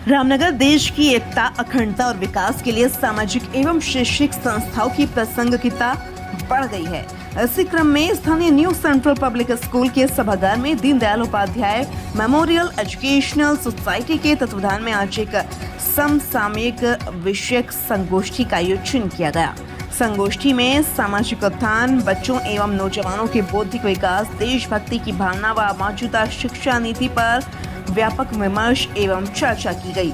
रामनगर देश की एकता, अखंडता और विकास के लिए सामाजिक एवं शैक्षिक संस्थाओं की प्रासंगिकता बढ़ गई है। इसी क्रम में स्थानीय न्यू सेंट्रल पब्लिक स्कूल के सभागार में Deendayal Upadhyay memorial educational society के तत्वाधान में आज एक समसामयिक विषयक संगोष्ठी का आयोजन किया गया। संगोष्ठी में सामाजिक उत्थान, बच्चों एवं नौजवानों के बौद्धिक विकास, देशभक्ति की भावना व मौजूदा शिक्षा नीति पर व्यापक विमर्श एवं चर्चा की गई।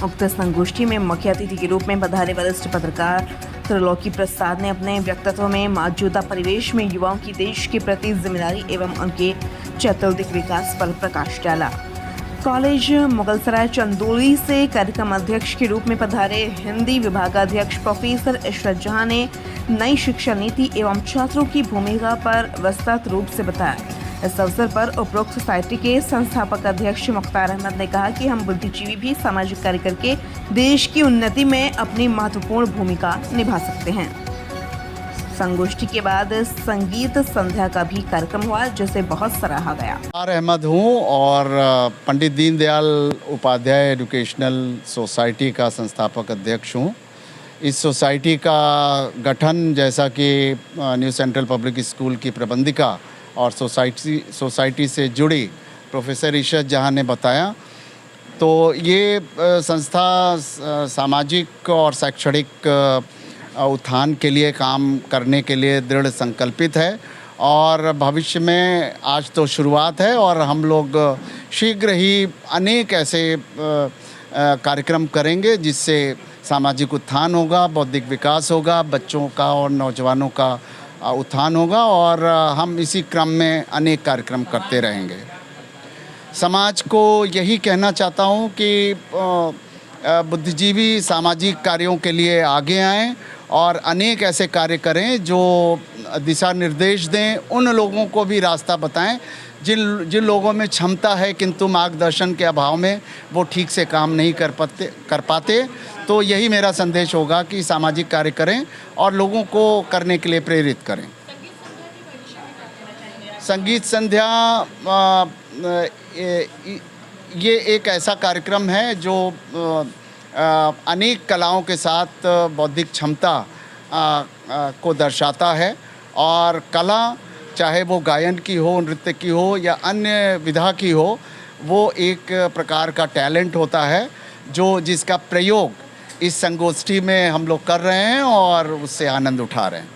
उक्त संगोष्ठी में मुख्य अतिथि के रूप में पधारे वरिष्ठ पत्रकार त्रिलोकी प्रसाद ने अपने व्यक्तित्व में मौजूदा परिवेश में युवाओं की देश के प्रति जिम्मेदारी एवं उनके चतुर्दिक विकास पर प्रकाश डाला। कॉलेज मुगलसराय चंदौली से कार्यक्रम अध्यक्ष के रूप में पधारे हिंदी विभागाध्यक्ष प्रोफेसर इशरत जहां ने नई शिक्षा नीति एवं छात्रों की भूमिका पर विस्तृत रूप से बताया। इस अवसर पर उपरोक्त सोसाइटी के संस्थापक अध्यक्ष मुख्तार अहमद ने कहा कि हम बुद्धिजीवी भी सामाजिक कार्य करके देश की उन्नति में अपनी महत्वपूर्ण भूमिका निभा सकते हैं। संगोष्ठी के बाद संगीत संध्या का भी कार्यक्रम हुआ, जिसे बहुत सराहा गया। मुख्तार अहमद हूँ और पंडित दीनदयाल उपाध्याय एजुकेशनल सोसाइटी का संस्थापक अध्यक्ष हूँ। इस सोसाइटी का गठन, जैसा कि न्यू सेंट्रल पब्लिक स्कूल की प्रबंधिका और सोसाइटी से जुड़ी प्रोफेसर इशरत जहां ने बताया, तो ये संस्था सामाजिक और शैक्षणिक उत्थान के लिए काम करने के लिए दृढ़ संकल्पित है और भविष्य में आज तो शुरुआत है और हम लोग शीघ्र ही अनेक ऐसे कार्यक्रम करेंगे जिससे सामाजिक उत्थान होगा, बौद्धिक विकास होगा, बच्चों का और नौजवानों का उत्थान होगा और हम इसी क्रम में अनेक कार्यक्रम करते रहेंगे। समाज को यही कहना चाहता हूँ कि बुद्धिजीवी सामाजिक कार्यों के लिए आगे आएं और अनेक ऐसे कार्य करें जो दिशा निर्देश दें, उन लोगों को भी रास्ता बताएं जिन लोगों में क्षमता है किंतु मार्गदर्शन के अभाव में वो ठीक से काम नहीं कर पाते। तो यही मेरा संदेश होगा कि सामाजिक कार्य करें और लोगों को करने के लिए प्रेरित करें। संगीत संध्या ये एक ऐसा कार्यक्रम है जो अनेक कलाओं के साथ बौद्धिक क्षमता को दर्शाता है और कला, चाहे वो गायन की हो, नृत्य की हो या अन्य विधा की हो, वो एक प्रकार का टैलेंट होता है जिसका प्रयोग इस संगोष्ठी में हम लोग कर रहे हैं और उससे आनंद उठा रहे हैं।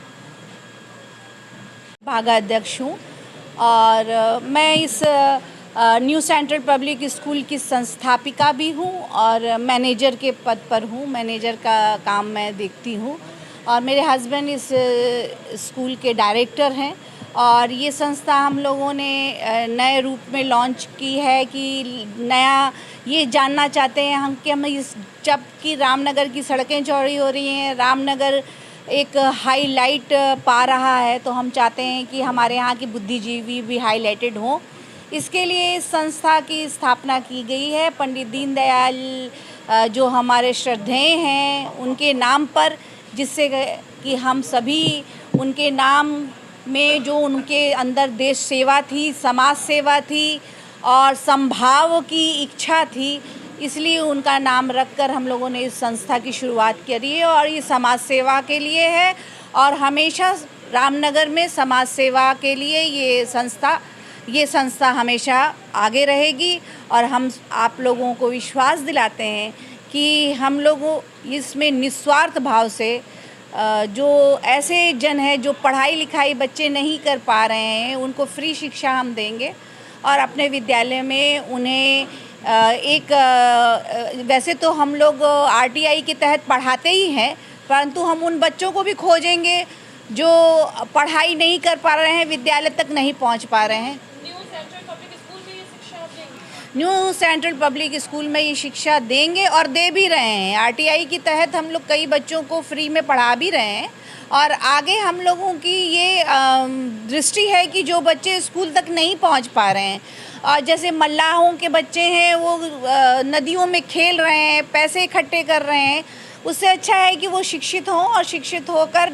भागाध्यक्ष हूँ और मैं इस न्यू सेंट्रल पब्लिक स्कूल की संस्थापिका भी हूँ और मैनेजर के पद पर हूँ। मैनेजर का काम मैं देखती हूँ और मेरे हस्बैंड इस स्कूल के डायरेक्टर हैं और ये संस्था हम लोगों ने नए रूप में लॉन्च की है कि नया ये जानना चाहते हैं हम कि हम इस जब कि रामनगर की सड़कें चौड़ी हो रही हैं, रामनगर एक हाईलाइट पा रहा है, तो हम चाहते हैं कि हमारे यहाँ की बुद्धिजीवी भी हाईलाइटेड हों। इसके लिए इस संस्था की स्थापना की गई है। पंडित दीनदयाल जो हमारे श्रद्धेय हैं उनके नाम पर, जिससे कि हम सभी उनके नाम में जो उनके अंदर देश सेवा थी, समाज सेवा थी और समभाव की इच्छा थी, इसलिए उनका नाम रखकर हम लोगों ने इस संस्था की शुरुआत करी है और ये समाज सेवा के लिए है और हमेशा रामनगर में समाज सेवा के लिए ये संस्था हमेशा आगे रहेगी और हम आप लोगों को विश्वास दिलाते हैं कि हम लोग इसमें निस्वार्थ भाव से जो ऐसे जन है जो पढ़ाई लिखाई बच्चे नहीं कर पा रहे हैं, उनको फ्री शिक्षा हम देंगे और अपने विद्यालय में उन्हें वैसे तो हम लोग आरटीआई के तहत पढ़ाते ही हैं, परंतु हम उन बच्चों को भी खोजेंगे जो पढ़ाई नहीं कर पा रहे हैं, विद्यालय तक नहीं पहुंच पा रहे हैं। न्यू सेंट्रल पब्लिक स्कूल में ये शिक्षा देंगे और दे भी रहे हैं। आरटीआई के तहत हम लोग कई बच्चों को फ्री में पढ़ा भी रहे हैं और आगे हम लोगों की ये दृष्टि है कि जो बच्चे स्कूल तक नहीं पहुंच पा रहे हैं और जैसे मल्लाहों के बच्चे हैं वो नदियों में खेल रहे हैं, पैसे इकट्ठे कर रहे हैं, उससे अच्छा है कि वो शिक्षित हों और शिक्षित होकर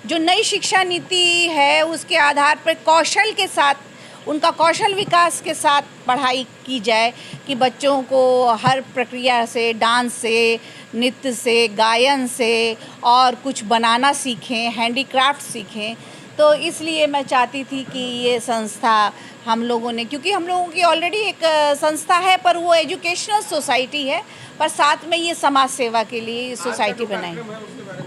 जो नई शिक्षा नीति है उसके आधार पर कौशल के साथ उनका कौशल विकास के साथ पढ़ाई की जाए कि बच्चों को हर प्रक्रिया से, डांस से, नृत्य से, गायन से और कुछ बनाना सीखें, हैंडीक्राफ्ट सीखें। तो इसलिए मैं चाहती थी कि ये संस्था हम लोगों ने, क्योंकि हम लोगों की ऑलरेडी एक संस्था है पर वो एजुकेशनल सोसाइटी है, पर साथ में ये समाज सेवा के लिए सोसाइटी बनाई।